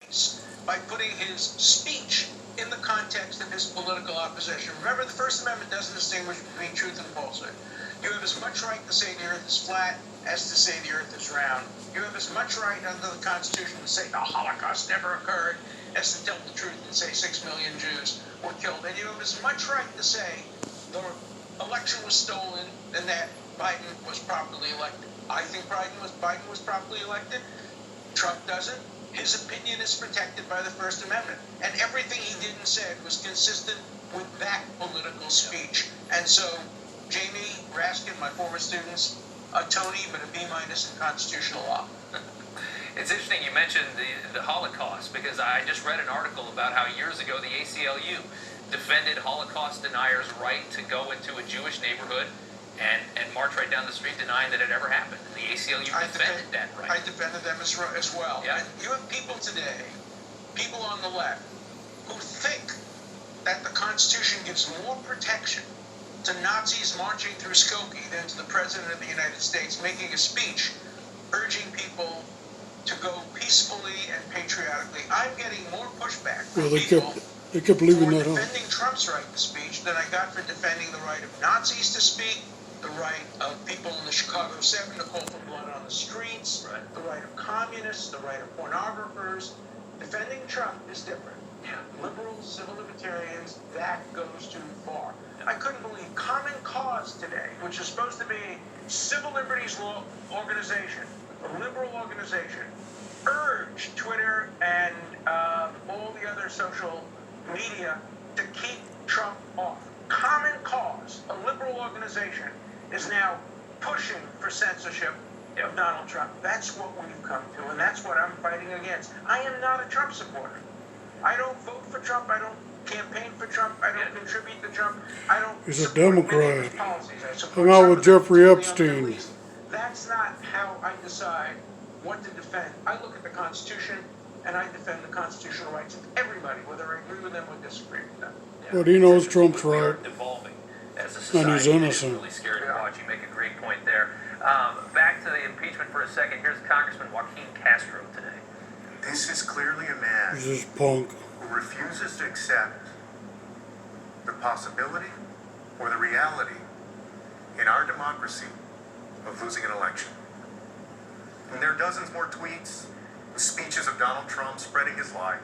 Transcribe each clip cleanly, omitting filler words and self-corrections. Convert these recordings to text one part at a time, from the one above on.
case by putting his speech in the context of his political opposition. Remember, the First Amendment doesn't distinguish between truth and falsehood. You have as much right to say the earth is flat as to say the earth is round. You have as much right under the Constitution to say the Holocaust never occurred as to tell the truth and say 6 million Jews were killed. And you have as much right to say the election was stolen and that Biden was properly elected. I think Biden was properly elected. Trump doesn't. His opinion is protected by the First Amendment. And everything he did and said was consistent with that political speech. And so, Jamie Raskin, my former students, a Tony, but a B- in constitutional law. It's interesting you mentioned the Holocaust, because I just read an article about how years ago the ACLU defended Holocaust deniers' right to go into a Jewish neighborhood and march right down the street denying that it ever happened. And the ACLU defended that right. I defended them as well. Yeah. And you have people today, people on the left, who think that the Constitution gives more protection to Nazis marching through Skokie than to the President of the United States making a speech urging people to go peacefully and patriotically. I'm getting more pushback from people they kept leaving for that out. defending Trump's right to speech than I got for defending the right of Nazis to speak, the right of people in the Chicago 7 to call for blood on the streets, the right of communists, the right of pornographers. Defending Trump is different. Liberals, civil libertarians, that goes too far. I couldn't believe Common Cause today, which is supposed to be a civil liberties law organization, a liberal organization, urged Twitter and all the other social media to keep Trump off. Common Cause, a liberal organization, is now pushing for censorship of Donald Trump. That's what we've come to, and that's what I'm fighting against. I am not a Trump supporter. I don't vote for Trump. I don't campaign for Trump. I don't contribute to Trump. I don't. He's a support Democrat. many of his policies. I support Hung out some with of them, Jeffrey particularly on the Epstein. Middle East. That's not how I decide what to defend. I look at the Constitution and I defend the constitutional rights of everybody, whether I agree with them or disagree with them. But he knows Trump's We are right. evolving as a And he's society. innocent. It's really scary to watch. You make a great point there. Back to the impeachment for a second. Here's Congressman Joaquin Castro today. This is clearly a man He's just punk. who refuses to accept the possibility or the reality in our democracy of losing an election. And there are dozens more tweets, speeches of Donald Trump spreading his lie.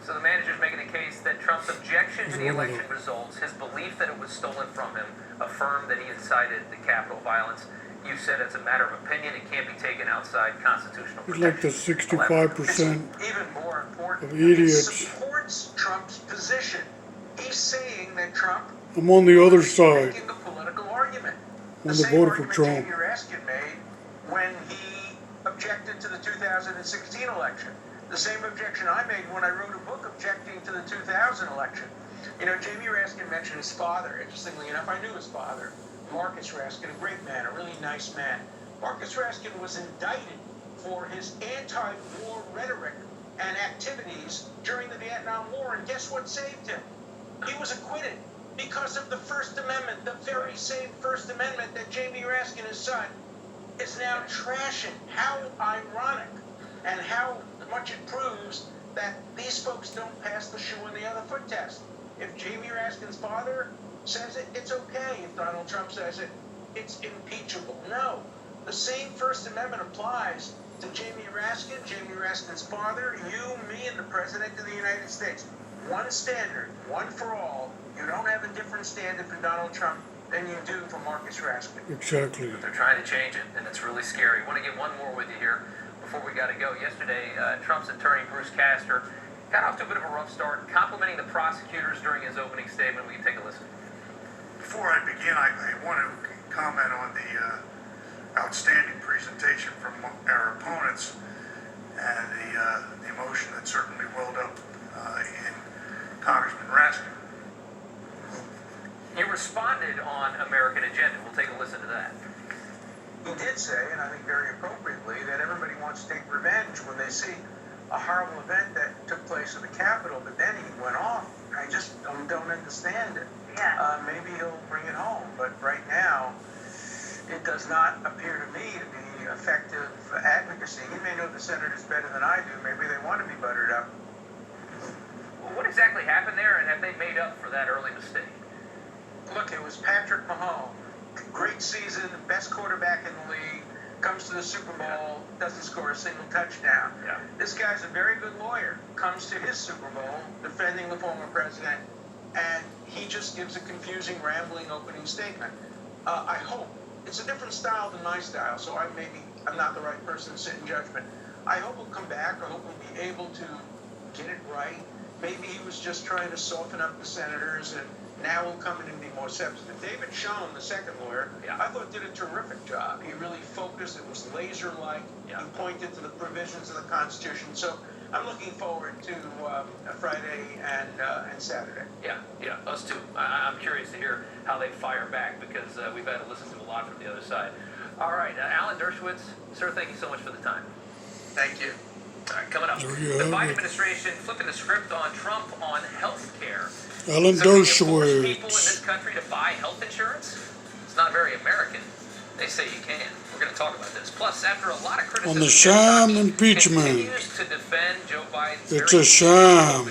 So the manager's making a case that Trump's objection to the election results, his belief that it was stolen from him, affirmed that he incited the Capitol violence. You said it's a matter of opinion. It can't be taken outside constitutional He's protection. like the 65% Even more important, of idiots. he supports Trump's position. He's saying that Trump I'm on the other is side. making a political argument. When The they same voted for argument Trump. Jamie Raskin made when he objected to the 2016 election. The same objection I made when I wrote a book objecting to the 2000 election. You know, Jamie Raskin mentioned his father. Interestingly enough, I knew his father, Marcus Raskin, a great man, a really nice man. Marcus Raskin was indicted for his anti-war rhetoric and activities during the Vietnam War, and guess what saved him? He was acquitted because of the First Amendment, the very same First Amendment that Jamie Raskin, his son, is now trashing. How ironic, and how much it proves that these folks don't pass the shoe on the other foot test. If Jamie Raskin's father says it, it's okay. If Donald Trump says it, it's impeachable. No, the same First Amendment applies to Jamie Raskin's father, you, me, and the President of the United States. One standard, one for all. You don't have a different standard for Donald Trump than you do for Marcus Raskin. Exactly. But they're trying to change it, and it's really scary. I want to get one more with you here before we got to go. Yesterday, Trump's attorney, Bruce Castor, got off to a bit of a rough start, complimenting the prosecutors during his opening statement. We can take a listen. Before I begin, I want to comment on the outstanding presentation from our opponents and the emotion that certainly welled up in Congressman Raskin. You responded on American Agenda. We'll take a listen to that. He did say, and I think very appropriately, that everybody wants to take revenge when they see a horrible event that took place in the Capitol, but then he went off. I just don't understand it. Maybe he'll bring it home, but right now, it does not appear to me to be effective advocacy. He may know the senators better than I do. Maybe they want to be buttered up. Well, what exactly happened there, and have they made up for that early mistake? Look, it was Patrick Mahomes. Great season, best quarterback in the league, comes to the Super Bowl, doesn't score a single touchdown. Yeah. This guy's a very good lawyer, comes to his Super Bowl defending the former president, and he just gives a confusing, rambling opening statement. I hope, it's a different style than my style, so I'm not the right person to sit in judgment. I hope he'll come back. I hope he'll be able to get it right. Maybe he was just trying to soften up the senators, and now he'll come in and be more substantive. David Sham, the second lawyer, I thought did a terrific job. He really focused. It was laser-like. He pointed to the provisions of the Constitution. So I'm looking forward to Friday and Saturday. Yeah, us too. I'm curious to hear how they fire back because we've had to listen to a lot from the other side. All right, Alan Dershowitz, sir, thank you so much for the time. Thank you. All right, coming up, There the you have Biden it. administration flipping the script on Trump on health care. Alan So can you force people in Dershowitz. this country to buy health insurance? It's not very American. They say you can. We're going to talk about this. Plus, after a lot of criticism, On the Sham Kentucky impeachment. continues to defend Joe Biden's It's very a sham.